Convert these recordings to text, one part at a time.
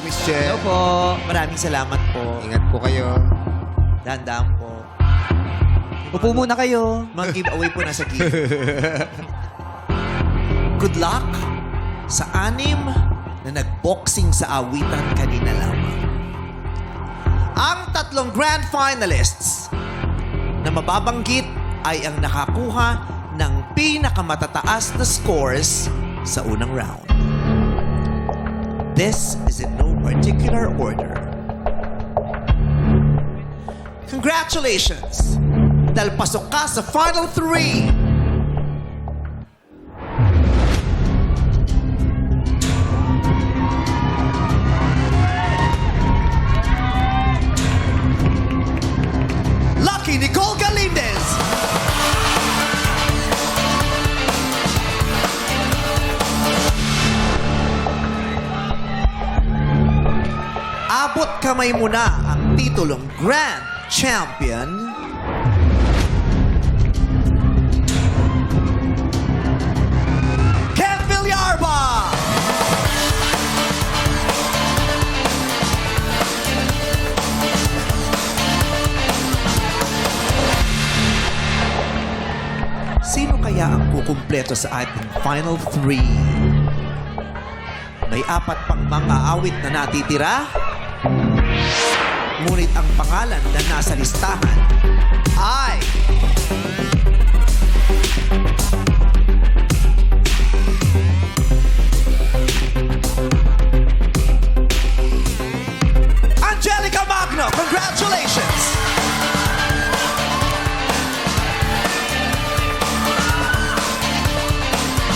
Miss Chen. Hello po. Maraming salamat po. Ingat po kayo. Dahan-dahan po. Upo muna kayo. Mga giveaway po nasa gilid. Good luck sa 6 na nagboxing sa awitan kanina lamang. Ang 3 grand finalists na mababanggit ay ang nakakuha ng pinakamatataas na scores sa unang round. This is in no particular order. Congratulations! Dahil pasok ka sa final 3. Lucky Nicole Galindez! Abot kamay mo na ang titulong Grand Champion. Ken Villarba! Sino kaya ang kukumpleto sa ating final 3? May 4 pang mga awit na natitira. Ngunit ang pangalan na nasa listahan ay Angelica Magno! Congratulations!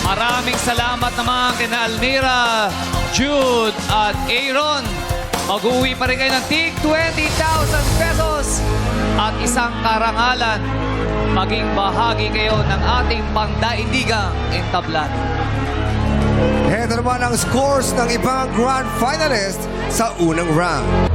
Maraming salamat naman kina Almira, Jude, at Aaron. Mag-uwi pa rin kayo ng tig 20,000 pesos at isang karangalan. Maging bahagi kayo ng ating pangdaindigang entablan. Ito naman ang scores ng ibang grand finalist sa unang round.